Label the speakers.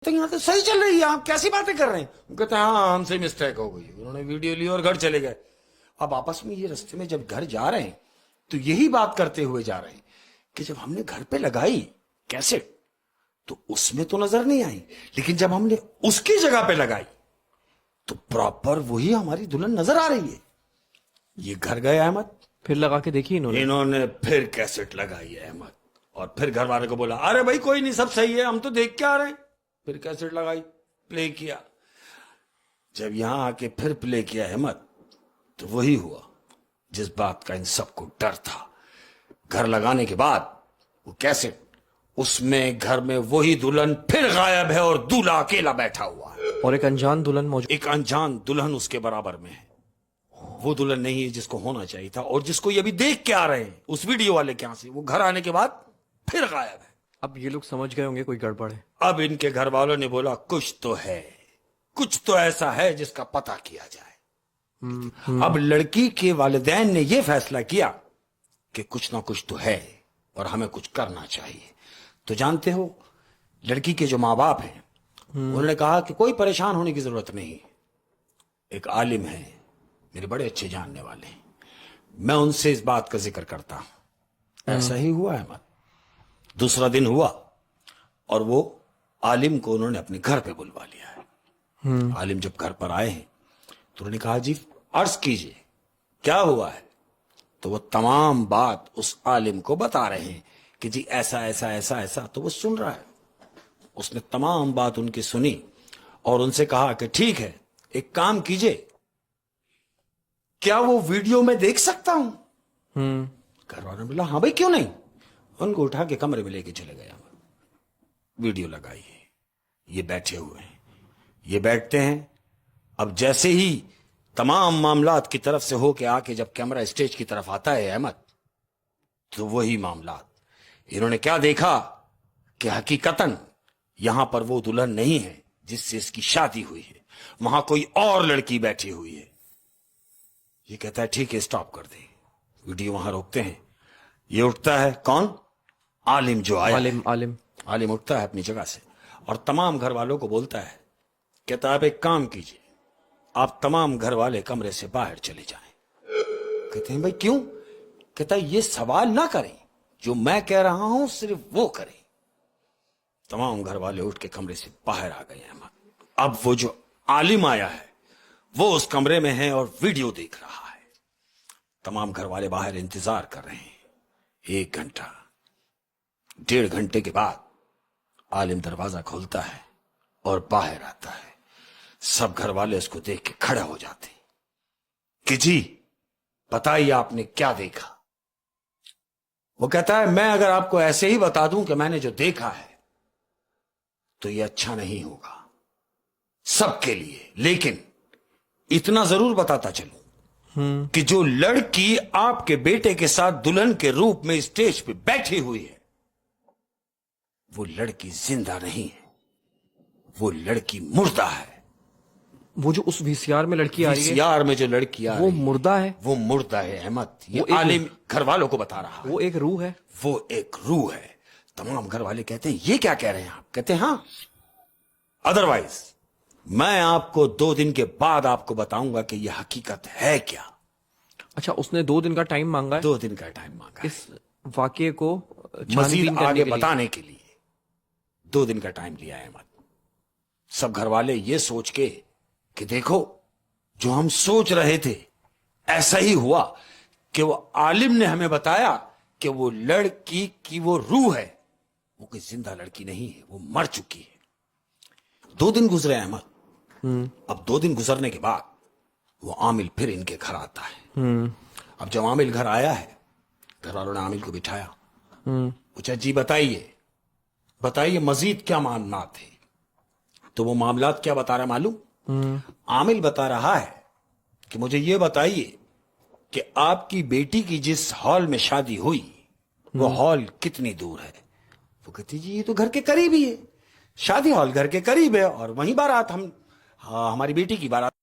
Speaker 1: تو یہاں تو صحیح چل رہی ہے, آپ کیسی باتیں کر رہے ہیں؟ وہ کہتے ہیں ہاں ہم سے مسٹیک ہو گئی. انہوں نے ویڈیو لی اور گھر چلے گئے. اب آپس میں یہ رستے میں جب گھر جا رہے ہیں تو یہی بات کرتے ہوئے جا رہے ہیں کہ جب ہم نے گھر پہ لگائی کیسٹ تو اس میں تو نظر نہیں آئی, لیکن جب ہم نے اس کی جگہ پہ لگائی تو پراپر وہی ہماری دلہن نظر آ رہی ہے. یہ گھر گئے احمد,
Speaker 2: پھر لگا کے دیکھی
Speaker 1: انہوں نے پھر کیسٹ لگائی ہے احمد, اور پھر گھر والے کو بولا ارے بھائی کوئی نہیں سب صحیح ہے ہم تو دیکھ کے آ رہے ہیں. پھر کیسٹ لگائی, پلے کیا. جب یہاں آ کے پھر پلے کیا احمد تو وہی ہوا جس بات کا ان سب کو ڈر تھا. گھر لگانے کے بعد وہ کیسٹ, اس میں گھر میں وہی دلہن پھر غائب ہے اور دولہا اکیلا بیٹھا ہوا ہے,
Speaker 2: اور ایک انجان دلہن موجود.
Speaker 1: ایک انجان دلہن اس کے برابر میں ہے. وہ دلہن نہیں ہے جس کو ہونا چاہیے تھا, اور جس کو یہ بھی دیکھ کے آ رہے ہیں اس ویڈیو والے کے یہاں سے, وہ گھر آنے کے بعد پھر غائب ہے.
Speaker 2: اب یہ لوگ سمجھ گئے ہوں گے کوئی گڑبڑ ہے.
Speaker 1: اب ان کے گھر والوں نے بولا کچھ تو ہے, کچھ تو ایسا ہے جس کا پتہ کیا جائے. اب لڑکی کے والدین نے یہ فیصلہ کیا کہ کچھ نہ کچھ تو ہے اور ہمیں کچھ کرنا چاہیے. تو جانتے ہو لڑکی کے جو ماں باپ ہیں انہوں نے کہا کہ کوئی پریشان ہونے کی ضرورت نہیں, ایک عالم ہے میرے بڑے اچھے جاننے والے ہیں, میں ان سے اس بات کا ذکر کرتا ہوں. ایسا ہی ہوا احمد. دوسرا دن ہوا اور وہ عالم کو انہوں نے اپنے گھر پہ بلوا لیا ہے. عالم جب گھر پر آئے ہیں تو انہوں نے کہا جی عرض کیجئے کیا ہوا ہے. تو وہ تمام بات اس عالم کو بتا رہے ہیں کہ جی ایسا ایسا ایسا ایسا. تو وہ سن رہا ہے, اس نے تمام بات ان کی سنی اور ان سے کہا کہ ٹھیک ہے ایک کام کیجئے, کیا وہ ویڈیو میں دیکھ سکتا ہوں؟ گھر والوں نے بولا ہاں بھائی کیوں نہیں. ان کو اٹھا کے کمرے میں لے کے چلے گیا, ویڈیو لگائی ہے, یہ بیٹھے ہوئے ہیں, یہ بیٹھتے ہیں. اب جیسے ہی تمام معاملات کی طرف سے ہو کے آ کے جب کیمرہ اسٹیج کی طرف آتا ہے احمد تو وہی معاملات. انہوں نے کیا دیکھا کہ حقیقتاً یہاں پر وہ دلہن نہیں ہے جس سے اس کی شادی ہوئی ہے, وہاں کوئی اور لڑکی بیٹھی ہوئی ہے. یہ کہتا ہے ٹھیک ہے اسٹاپ کر دیں, ویڈیو وہاں روکتے ہیں. یہ اٹھتا ہے کون؟ عالم جو آیا ہے. عالم اٹھتا ہے اپنی جگہ سے اور تمام گھر والوں کو بولتا ہے کہتا ہے آپ ایک کام کیجئے, آپ تمام گھر والے کمرے سے باہر چلے جائیں. کہتے ہیں بھائی کیوں؟ کہتا ہے یہ سوال نہ کریں, جو میں کہہ رہا ہوں صرف وہ کریں. تمام گھر والے اٹھ کے کمرے سے باہر آ گئے ہیں. اب وہ جو عالم آیا ہے وہ اس کمرے میں ہے اور ویڈیو دیکھ رہا ہے. تمام گھر والے باہر انتظار کر رہے ہیں. 1 گھنٹہ 1.5 گھنٹے کے بعد عالم دروازہ کھولتا ہے اور باہر آتا ہے. سب گھر والے اس کو دیکھ کے کھڑے ہو جاتے ہیں کہ جی بتائیے آپ نے کیا دیکھا. وہ کہتا ہے میں اگر آپ کو ایسے ہی بتا دوں کہ میں نے جو دیکھا ہے تو یہ اچھا نہیں ہوگا سب کے لیے, لیکن اتنا ضرور بتاتا چلوں کہ جو لڑکی آپ کے بیٹے کے ساتھ دلہن کے روپ میں اسٹیج پہ بیٹھی ہوئی ہے وہ لڑکی زندہ نہیں ہے, وہ لڑکی مردہ ہے.
Speaker 2: وہ جو اس وی سی آر میں لڑکی آ رہی ہے,
Speaker 1: وی سی آر میں جو لڑکی آ
Speaker 2: وہ
Speaker 1: رہی ہے
Speaker 2: مردہ ہے.
Speaker 1: وہ مردہ ہے احمد. یہ عالم گھر والوں کو بتا رہا ہے.
Speaker 2: وہ ایک روح ہے.
Speaker 1: وہ ایک روح ہے. تمام گھر والے کہتے ہیں یہ کیا کہہ رہے ہیں آپ؟ کہتے ہیں ہاں ادروائز میں آپ کو 2 دن کے بعد آپ کو بتاؤں گا کہ یہ حقیقت ہے کیا.
Speaker 2: اچھا اس نے 2 دن کا ٹائم مانگا ہے.
Speaker 1: 2 دن کا ٹائم مانگا ہے
Speaker 2: اس واقعے کو
Speaker 1: مزید آگے بتانے کے لیے 2 دن کا ٹائم لیا ہے احمد. سب گھر والے یہ سوچ کے کہ دیکھو جو ہم سوچ رہے تھے ایسا ہی ہوا کہ وہ عالم نے ہمیں بتایا کہ وہ لڑکی کی وہ روح ہے, وہ کوئی زندہ لڑکی نہیں ہے, وہ مر چکی ہے. 2 دن گزرے احمد. اب 2 دن گزرنے کے بعد وہ عامل پھر ان کے گھر آتا ہے. اب جب عامل گھر آیا ہے گھر والوں نے عامل کو بٹھایا, پوچھا جی بتائیے مزید کیا معاملات تھے. تو وہ معاملات کیا بتا رہا معلوم؟ عامل بتا رہا ہے کہ مجھے یہ بتائیے کہ آپ کی بیٹی کی جس ہال میں شادی ہوئی وہ ہال کتنی دور ہے. وہ کہتی جی یہ تو گھر کے قریب ہی ہے, شادی ہال گھر کے قریب ہے اور وہیں بارات ہماری بیٹی کی بارات